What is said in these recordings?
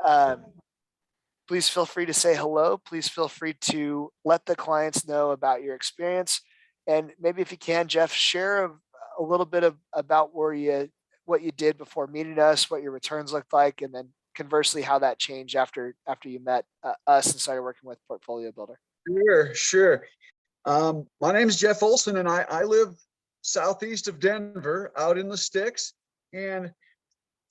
Um, please feel free to say hello. Please feel free to let the clients know about your experience. And maybe if you can, Jeff, share a little bit of about what you did before meeting us, what your returns looked like, and then conversely, how that changed after you met us and started working with Portfolio Builder. Sure. My name is Jeff Olson, and I live southeast of Denver, out in the sticks. And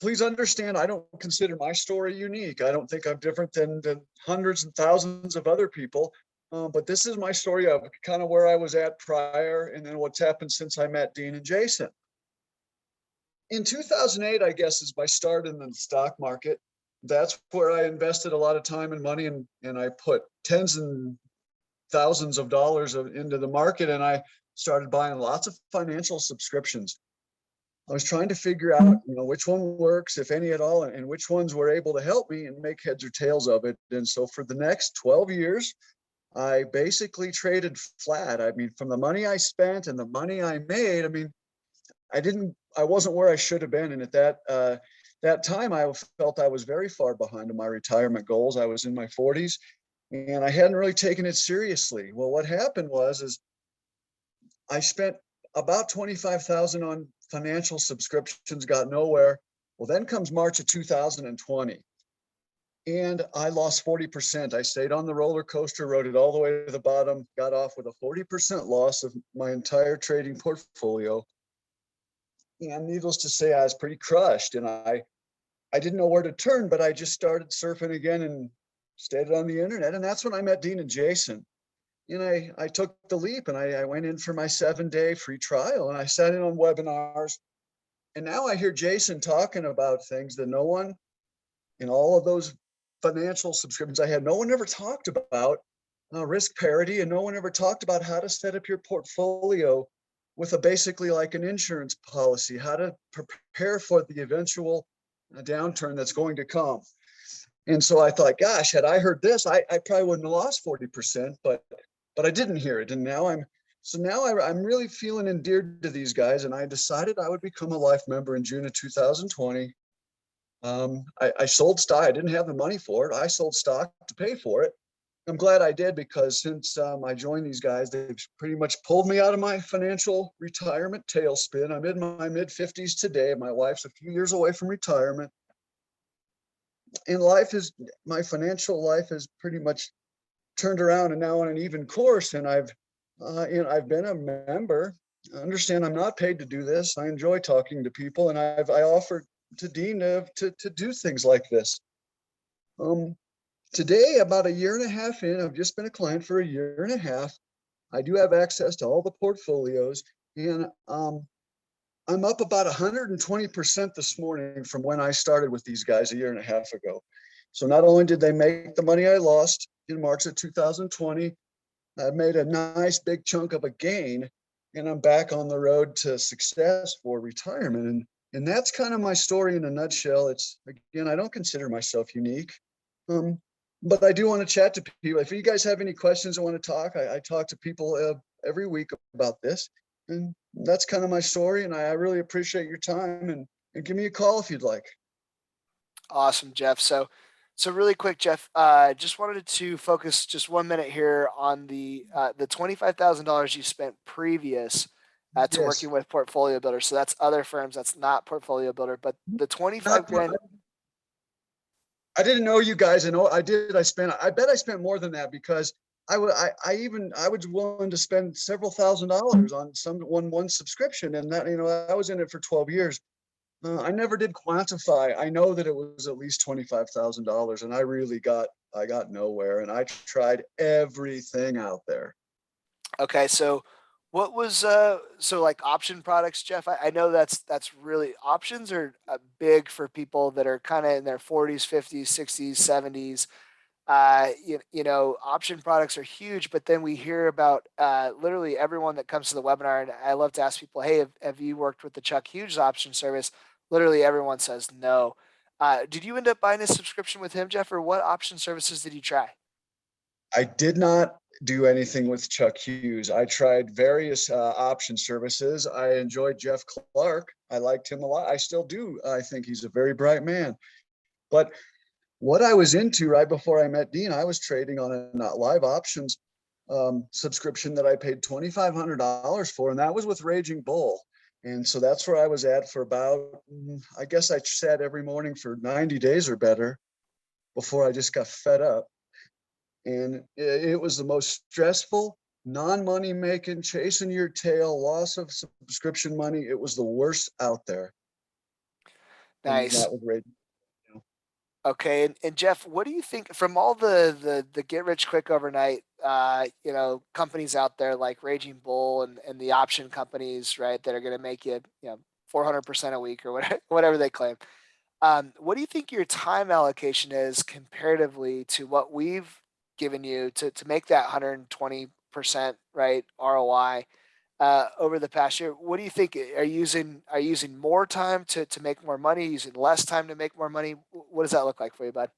please understand, I don't consider my story unique. I don't think I'm different than hundreds and thousands of other people. But this is my story of kind of where I was at prior, and then what's happened since I met Dean and Jason. In 2008, I guess, is my start in the stock market. That's where I invested a lot of time and money, and I put tens and thousands of dollars into the market, and I started buying lots of financial subscriptions. I was trying to figure out, which one works, if any at all, and which ones were able to help me and make heads or tails of it. And so for the next 12 years, I basically traded flat. I mean, from the money I spent and the money I made, I mean, I wasn't where I should have been. And at that time, I felt I was very far behind on my retirement goals. I was in my 40s and I hadn't really taken it seriously. Well, what happened is I spent about 25,000 on financial subscriptions, got nowhere. Well, then comes March of 2020. And I lost 40%. I stayed on the roller coaster, rode it all the way to the bottom, got off with a 40% loss of my entire trading portfolio. And needless to say, I was pretty crushed, and I didn't know where to turn, but I just started surfing again and stayed on the internet. And that's when I met Dean and Jason. And I took the leap, and I went in for my 7-day free trial, and I sat in on webinars. And now I hear Jason talking about things that no one in all of those financial subscriptions I had, no one ever talked about risk parity, and no one ever talked about how to set up your portfolio with basically like an insurance policy, how to prepare for the eventual downturn that's going to come. And so I thought, gosh, had I heard this, I probably wouldn't have lost 40%, but I didn't hear it. And now I'm really feeling endeared to these guys, and I decided I would become a life member in June of 2020. I sold stock. I didn't have the money for it. I sold stock to pay for it. I'm glad I did, because since I joined these guys, they've pretty much pulled me out of my financial retirement tailspin. I'm in my mid-50s today. My wife's a few years away from retirement. And my financial life has pretty much turned around and now on an even course. And I've been a member. I understand I'm not paid to do this. I enjoy talking to people, and I offered to Dean to do things like this. Today, about a year and a half in, I've just been a client for a year and a half. I do have access to all the portfolios, and I'm up about 120% this morning from when I started with these guys a year and a half ago. So not only did they make the money I lost in March of 2020, I made a nice big chunk of a gain, and I'm back on the road to success for retirement. And that's kind of my story in a nutshell. It's, again, I don't consider myself unique, but I do want to chat to people. If you guys have any questions or want to talk, I talk to people every week about this. And that's kind of my story. And I really appreciate your time, and give me a call if you'd like. Awesome, Jeff. So really quick, Jeff, just wanted to focus just 1 minute here on the $25,000 you spent previous to Yes. working with Portfolio Builder. So that's other firms. That's not Portfolio Builder, but the 25 grand. I didn't know you guys, and I did. I bet I spent more than that, because I was willing to spend several $1,000s on one subscription, and that, I was in it for 12 years. I never did quantify. I know that it was at least $25,000, and I got nowhere, and I tried everything out there. Okay, so what was so like option products, Jeff? I know that's really, options are big for people that are kind of in their 40s, 50s, 60s, 70s. Option products are huge, but then we hear about literally everyone that comes to the webinar, and I love to ask people, hey, have you worked with the Chuck Hughes option service? Literally everyone says no. Did you end up buying a subscription with him, Jeff, or what option services did you try? I did not do anything with Chuck Hughes. I tried various option services. I enjoyed Jeff Clark. I liked him a lot. I still do. I think he's a very bright man. But what I was into right before I met Dean, I was trading on a not live options subscription that I paid $2,500 for, and that was with Raging Bull. And so that's where I was at for about, I guess I sat every morning for 90 days or better before I just got fed up. And it was the most stressful, non-money making, chasing your tail, loss of subscription money. It was the worst out there. And Nice. that was Raging. Okay, and Jeff, what do you think from all the get rich quick overnight companies out there like Raging Bull and the option companies, right, that are going to make you 400% a week or whatever they claim. What do you think your time allocation is comparatively to what we've given you to make that 120%, right, ROI over the past year? What do you think? Are you using more time to make more money? Using less time to make more money? What does that look like for you, bud?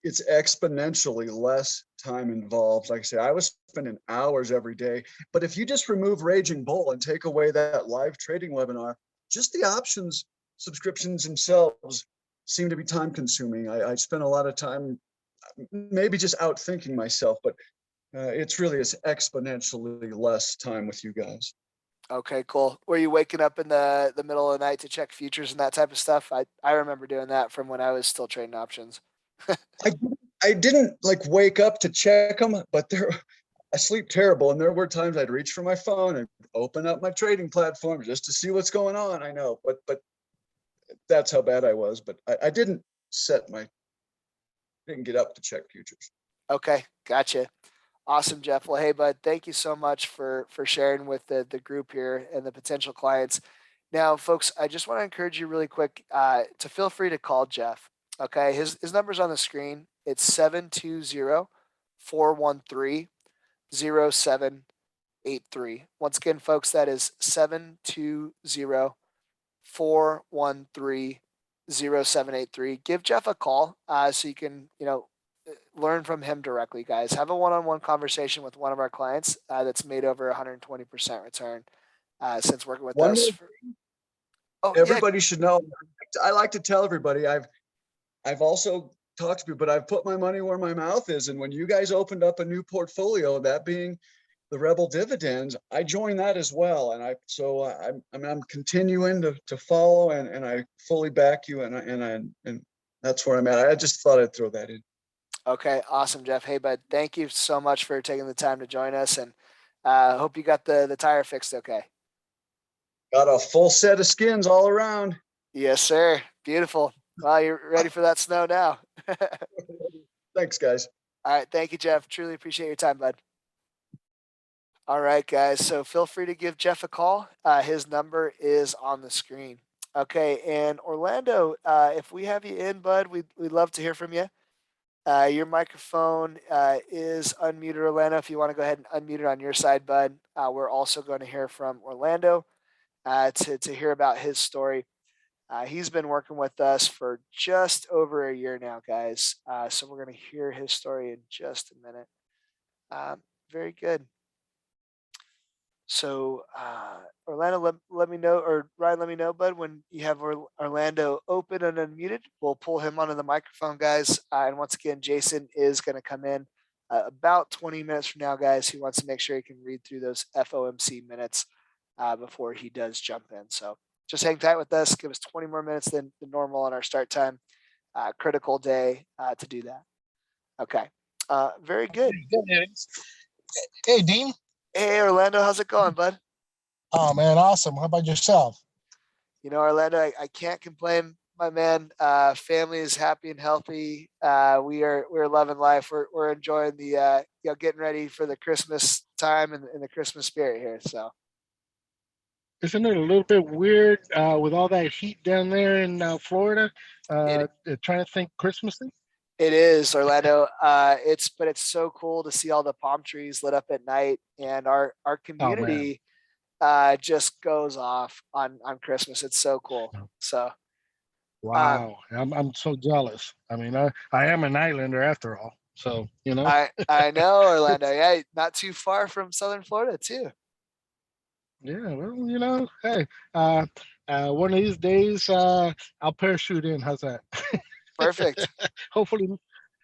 It's exponentially less time involved. Like I say, I was spending hours every day. But if you just remove Raging Bull and take away that live trading webinar, just the options subscriptions themselves seem to be time consuming. I spent a lot of time maybe just out thinking myself, but it's really is exponentially less time with you guys. Okay, cool. Were you waking up in the middle of the night to check futures and that type of stuff? I remember doing that from when I was still trading options. I I didn't like wake up to check them, but they're I sleep terrible, and there were times I'd reach for my phone and open up my trading platform just to see what's going on. I know, but that's how bad I was. But I didn't set my didn't get up to check futures. Okay, gotcha. Awesome, Jeff. Well, hey, bud, thank you so much for sharing with the group here and the potential clients. Now, folks, I just want to encourage you really quick to feel free to call Jeff. Okay, his number's on the screen. It's 720-413-0783. Once again, folks, that is 720-413-0783. Give Jeff a call so you can, learn from him directly, guys. Have a one-on-one conversation with one of our clients that's made over 120% return since working with One us. more, Oh yeah, everybody should know. I like to tell everybody I've also talked to people, but I've put my money where my mouth is. And when you guys opened up a new portfolio, that being the Rebel dividends, I joined that as well. And I'm continuing to follow, and I fully back you, and that's where I'm at. I just thought I'd throw that in. okay, awesome, Jeff. Hey, bud, thank you so much for taking the time to join us, and hope you got the tire fixed. Okay. Got a full set of skins all around. Yes, sir. Beautiful. Well, you're ready for that snow now. All Thanks, guys. right, thank you, Jeff. Truly appreciate your time, bud. All right, guys. So feel free to give Jeff a call. His number is on the screen. Okay, and Orlando, if we have you in, bud, we'd love to hear from you. Your microphone is unmuted, Orlando. If you want to go ahead and unmute it on your side, bud. We're also going to hear from Orlando to hear about his story. He's been working with us for just over a year now, guys. So we're going to hear his story in just a minute. Very good. So, Orlando, let me know, or Ryan, let me know, bud, when you have Orlando open and unmuted. We'll pull him onto the microphone, guys. And once again, Jason is going to come in about 20 minutes from now, guys. He wants to make sure he can read through those FOMC minutes before he does jump in. So just hang tight with us. Give us 20 more minutes than normal on our start time. Critical day to do that. Okay. Very good. Hey, Dean. Hey, Orlando, how's it going, bud? Oh, man, awesome. How about yourself? Orlando, I can't complain, my man. Family is happy and healthy. We're loving life. We're enjoying the getting ready for the Christmas time and the Christmas spirit here. So Isn't it a little bit weird with all that heat down there in Florida? it Trying to think Christmassy? it is, Orlando. It's so cool to see all the palm trees lit up at night, and our Oh, man. community just goes off on Christmas. It's so cool. So um, Wow. I'm so jealous. I mean, I am an islander after all. So, I know, Orlando. Yeah, not too far from Southern Florida too. yeah, well, hey, one of these days I'll parachute in. How's that? Perfect. Hopefully,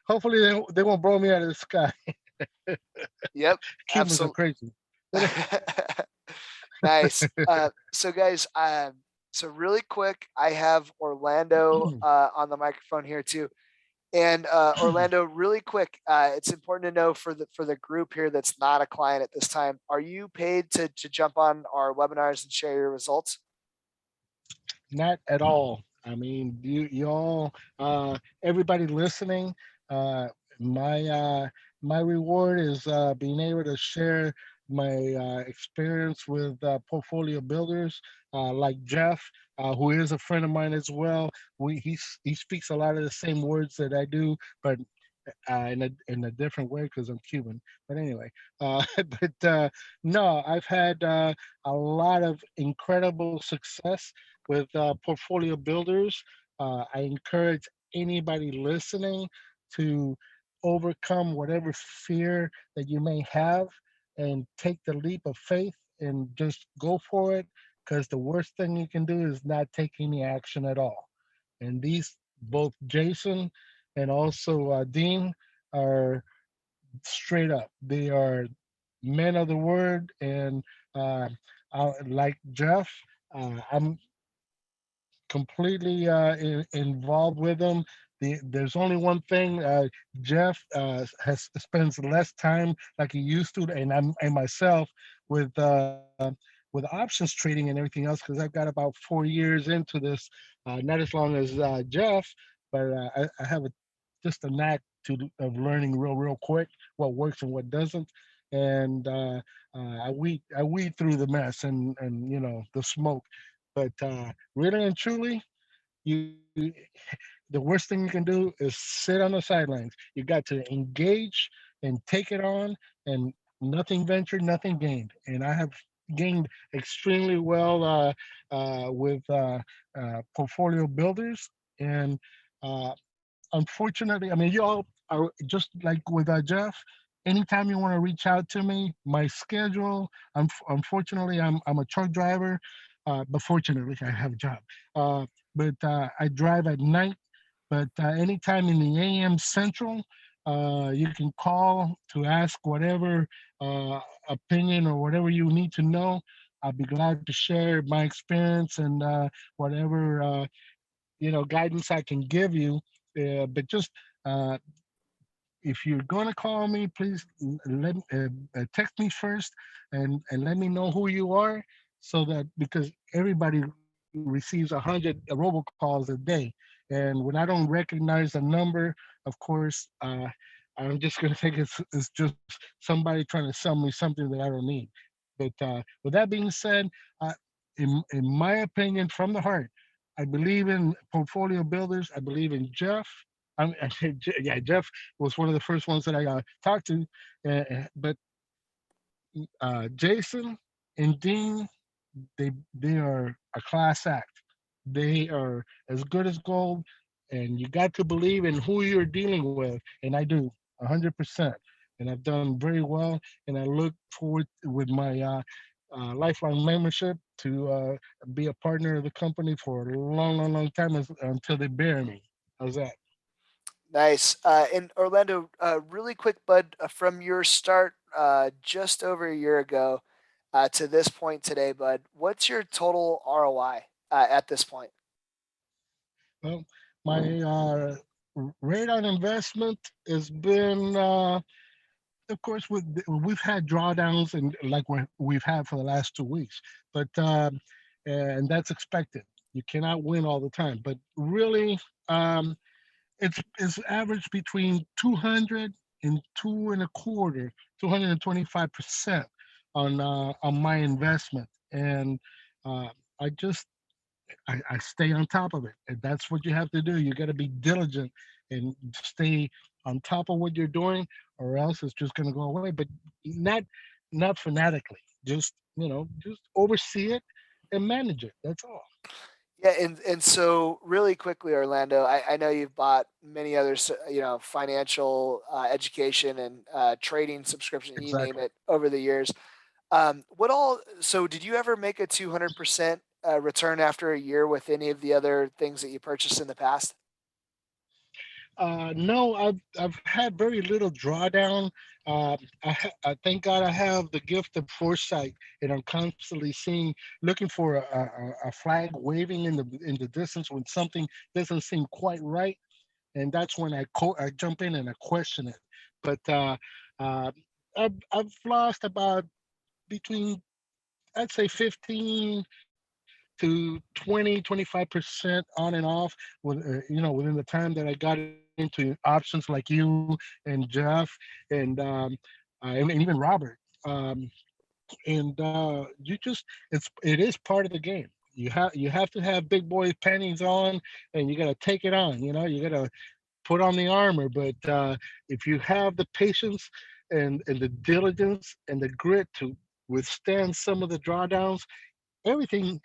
hopefully they won't blow me out of the sky. Yep. Cubans are Absolutely. crazy. But Nice. So guys, so really quick, I have Orlando on the microphone here too. And Orlando, really quick, it's important to know for the group here that's not a client at this time. Are you paid to jump on our webinars and share your results? not at all. I mean, you all, everybody listening, uh, my my reward is being able to share my experience with portfolio builders like Jeff, who is a friend of mine as well. He speaks a lot of the same words that I do, but in a different way because I'm Cuban. But anyway, but no, I've had a lot of incredible success with portfolio builders. I encourage anybody listening to overcome whatever fear that you may have and take the leap of faith and just go for it, because the worst thing you can do is not take any action at all. And these, both Jason and also Dean, are straight up. They are men of the word, and uh, like Jeff, I'm completely involved with them. There's only one thing. Jeff has spends less time like he used to, and and myself with with options trading and everything else, because I've got about 4 years into this. Not as long as Jeff, but I have just a knack of learning real quick what works and what doesn't. And I weed through the mess and the smoke, but really and truly, you the worst thing you can do is sit on the sidelines. You got to engage and take it on, and nothing ventured, nothing gained. And I have gained extremely well with portfolio builders. And uh, unfortunately, I mean, you all are just like with Jeff. Anytime you want to reach out to me, my schedule. Unfortunately, I'm a truck driver, but fortunately, I have a job. Uh, but I drive at night. But anytime in the AM Central, you can call to ask whatever uh, opinion or whatever you need to know. I'll be glad to share my experience and whatever guidance I can give you. But just uh, if you're going to call me, please text me first and let me know who you are, so that, because everybody receives 100 robocalls a day, and when I don't recognize a number, of course, I'm just going to think it's just somebody trying to sell me something that I don't need. But with that being said, uh, in my opinion, from the heart, I believe in portfolio builders. I believe in Jeff. I said, yeah, Jeff was one of the first ones that I talked to. But Jason and Dean, they are a class act. They are as good as gold, and you got to believe in who you're dealing with. And I do, 100%. And I've done very well. And I look forward with my lifelong membership to be a partner of the company for a long time, until they bury me. How's that? Nice. And Orlando, really quick, bud, from your start just over a year ago to this point today, bud, what's your total ROI at this point? Well, my rate on investment has been, of course, we've had drawdowns and like we've had for the last 2 weeks, but and that's expected. You cannot win all the time, but really, um, it's averaged between 200 and two and a quarter, 225% on my investment, and uh, I just I stay on top of it. And that's what you have to do. You got to be diligent and stay on top of what you're doing, or else it's just going to go away. But not not fanatically. Just oversee it and manage it. That's all. Yeah, and so really quickly, Orlando, I know you've bought many others, financial education and trading subscription, you name Exactly. it, over the years. What all? So, did you ever make a 200% return after a year with any of the other things that you purchased in the past? No, I've had very little drawdown. I thank God I have the gift of foresight, and I'm constantly looking for a flag waving in the distance when something doesn't seem quite right, and that's when I jump in and I question it. But uh, I've lost about between, I'd say, 15 to 20, 25% on and off within the time that I got into options like you and Jeff and even Robert. Um, and it is part of the game. You have to have big boy panties on, and you got to take it on. You got to put on the armor. But if you have the patience and the diligence and the grit to withstand some of the drawdowns, everything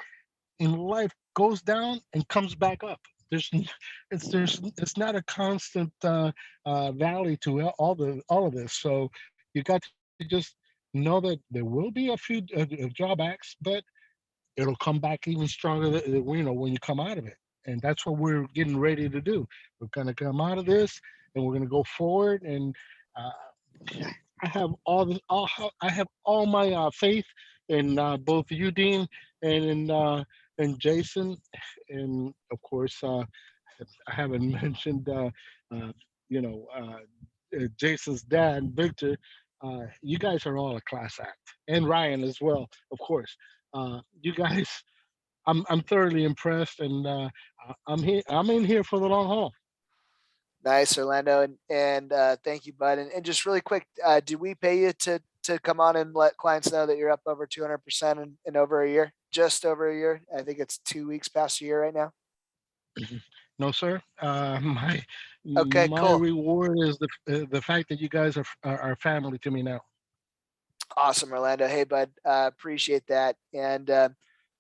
in life goes down and comes back up. It's not a constant valley to all of this. So you got to just know that there will be a few drawbacks, but it'll come back even stronger. When you come out of it, and that's what we're getting ready to do. We're gonna come out of this, and we're gonna go forward. And uh, I have I have all my faith in both you, Dean, and in Jason, and of course, I haven't mentioned uh, you know uh, Jason's dad, Victor. You guys are all a class act, and Ryan as well, of course. You guys, I'm thoroughly impressed, and I'm here. I'm in here for the long haul. Nice, Orlando, and thank you, bud. And just really quick, do we pay you to come on and let clients know that you're up over 200% in over a year? Just over a year. I think it's 2 weeks past a year right now. No, sir. My Okay, my cool. reward is the fact that you guys are family to me now. Awesome, Orlando. Hey, bud, appreciate that. And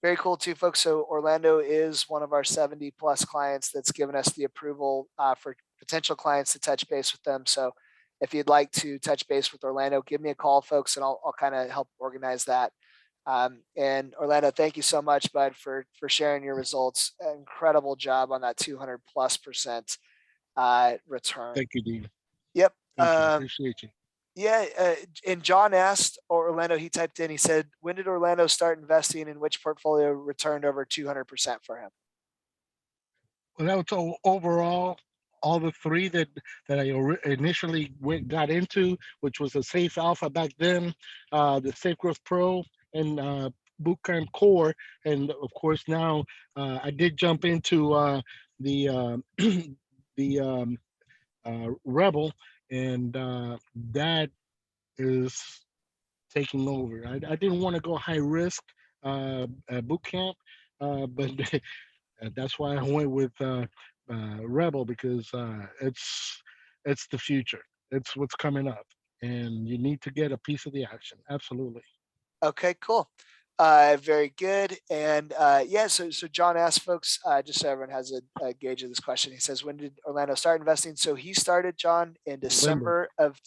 very cool too, folks. So Orlando is one of our 70 plus clients that's given us the approval for potential clients to touch base with them. So if you'd like to touch base with Orlando, give me a call, folks, and I'll kind of help organize that. And Orlando, thank you so much, bud, for sharing your results. Incredible job on that 200+% return. Thank you, Dean. Yep. Thank you. Appreciate you. Yeah, and John asked, or Orlando, he typed in, he said, when did Orlando start investing and which portfolio returned over 200% for him? Well, that was overall all the three that I initially got into, which was the Safe Alpha back then, the Safe Growth Pro, and Bootcamp Core, and of course now I did jump into the the Rebel, and that is taking over. I didn't want to go high risk boot camp, but that's why I went with Rebel because it's the future. It's what's coming up, and you need to get a piece of the action. Absolutely. Okay, cool. Very good. And yeah, so John asked folks, just so everyone has a gauge of this question. He says, when did Orlando start investing? So he started, John, in November. December of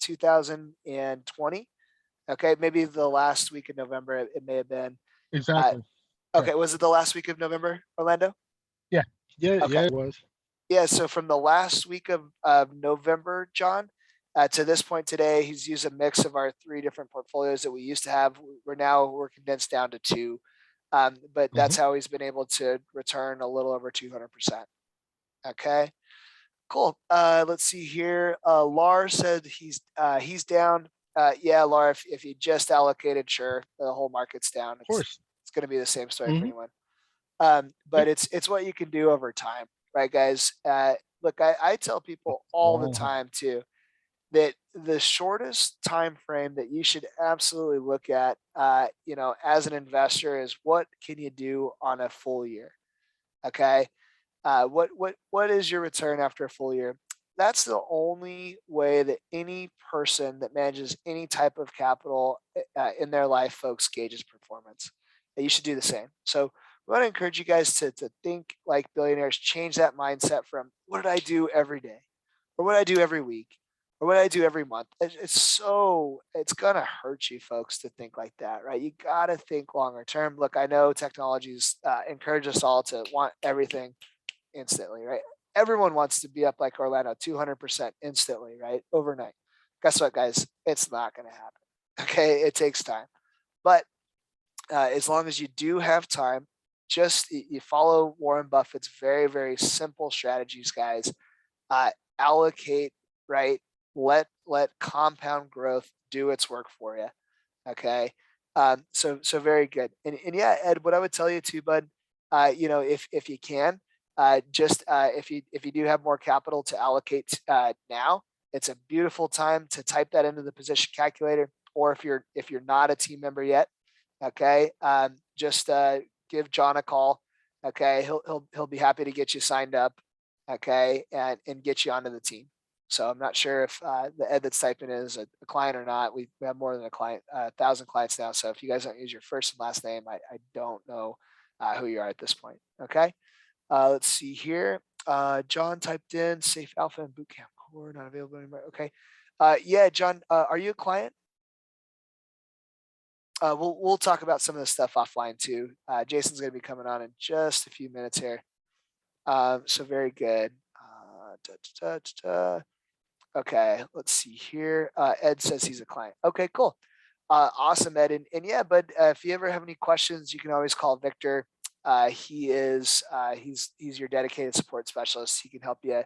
2020. Okay, maybe the last week of November, it may have been. Uh, Exactly. okay, Correct. was it the last week of November, Orlando? Yeah. Yeah. Okay. Yeah. It was. Yeah, so from the last week of November, John, to this point today, he's used a mix of our three different portfolios that we used to have. We're condensed down to two, but Hmm. that's how he's been able to return a little over 200%. Okay, cool. Let's see here. Lar said he's down. Yeah, Lar, if you just allocated, sure, the whole market's down. Of course. It's going to be the same story for Hmm. anyone. But Yep. it's what you can do over time, right, guys? Look, I tell people all the Long haul. time too that the shortest time frame that you should absolutely look at, as an investor is what can you do on a full year? Okay, what is your return after a full year? That's the only way that any person that manages any type of capital in their life, folks, gauges performance. And you should do the same. So we want to encourage you guys to think like billionaires, change that mindset from what did I do every day, or what did I do every week, or what did I do every month. It's gonna hurt you, folks, to think like that, right? You gotta think longer term. Look, I know technologies encourage us all to want everything instantly, right? everyone wants to be up like Orlando 200% instantly, right? Overnight. Guess what, guys? It's not going to happen. Okay. It takes time. But as long as you do have time, just you follow Warren Buffett's very, very simple strategies, guys. Uh, allocate, right? Let compound growth do its work for you. Okay. So very good. And yeah, Ed, what I would tell you too, bud, if you can, just if you do have more capital to allocate now, it's a beautiful time to type that into the position calculator. Or if you're not a team member yet, okay, just give John a call. Okay, he'll be happy to get you signed up. Okay, and get you onto the team. So I'm not sure if the Ed that's typing is a client or not. We have more than a client, 1,000 clients now. So if you guys don't use your first and last name, I don't know who you are at this point. Okay. Let's see here. John typed in Safe Alpha and Bootcamp Core not available anymore. Okay. Yeah, John, are you a client? We'll talk about some of this stuff offline too. Jason's going to be coming on in just a few minutes here. So very good. Da, da, da, da. Okay, let's see here. Ed says he's a client. Okay, cool. Awesome, Ed. And yeah, but if you ever have any questions, you can always call Victor. He's your dedicated support specialist. He can help you,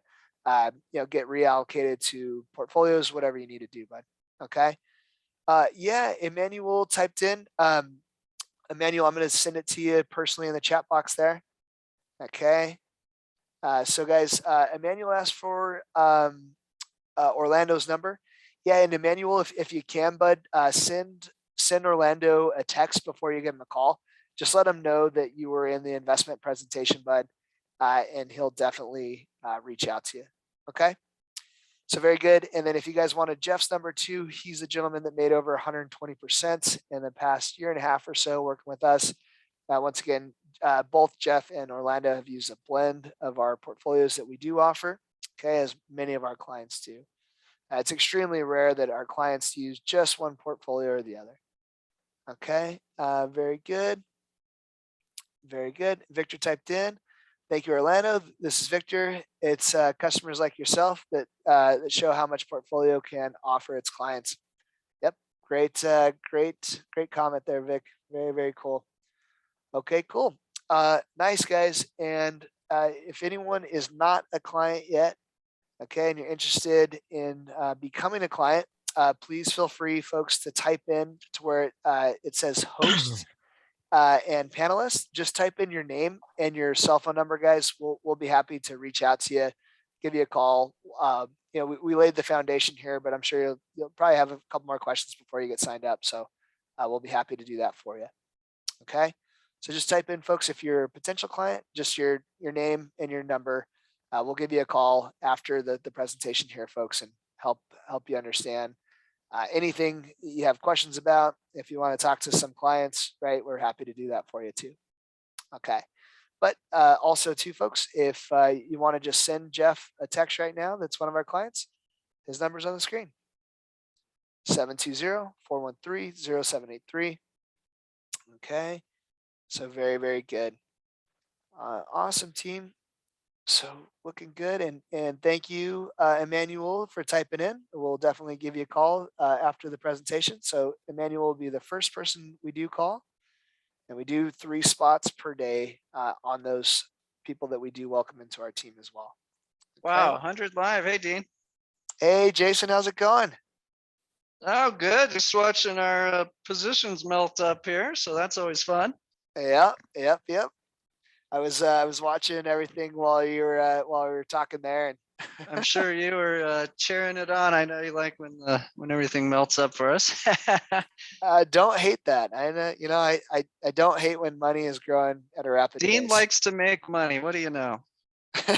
get reallocated to portfolios, whatever you need to do, bud. Okay. Yeah, Emmanuel typed in. Emmanuel, I'm going to send it to you personally in the chat box there. Okay. So guys, Emmanuel asked for Orlando's number. Yeah, and Emmanuel, if you can, bud, send Orlando a text before you give him a call. Just let him know that you were in the investment presentation, bud, and he'll definitely reach out to you. Okay. So very good. And then if you guys wanted Jeff's number too, he's a gentleman that made over 120% in the past year and a half or so working with us. Once again, both Jeff and Orlando have used a blend of our portfolios that we do offer, okay, as many of our clients do. It's extremely rare that our clients use just one portfolio or the other. Okay, very good. Very good. Victor typed in. Thank you, Orlando. This is Victor. It's customers like yourself that show how much portfolio can offer its clients. Yep, great comment there, Vic. Very, very cool. Okay, cool. Nice, guys. And if anyone is not a client yet, okay, and you're interested in becoming a client, please feel free, folks, to type in to where it says host and panelists. Just type in your name and your cell phone number, guys. We'll be happy to reach out to you, give you a call. We laid the foundation here, but I'm sure you'll probably have a couple more questions before you get signed up. So we'll be happy to do that for you. Okay. So just type in, folks, if you're a potential client, just your name and your number. We'll give you a call after the presentation here, folks, and help you understand anything you have questions about. If you want to talk to some clients, right, we're happy to do that for you too. Okay. But also too, folks, if you want to just send Jeff a text right now, that's one of our clients, his number's on the screen. 720-413-0783. Okay. So very, very good. Awesome, team. So looking good. And thank you, Emmanuel, for typing in. We'll definitely give you a call after the presentation. So Emmanuel will be the first person we do call. And we do 3 spots per day on those people that we do welcome into our team as well. Okay? Wow, 100 live. Hey, Dean. Hey, Jason, how's it going? Oh, good. Just watching our positions melt up here. So that's always fun. Yep. I was watching everything while we were talking there, and I'm sure you were cheering it on. I know you like when everything melts up for us. don't hate that. I don't hate when money is growing at a rapid Dean pace. likes to make money. What do you know?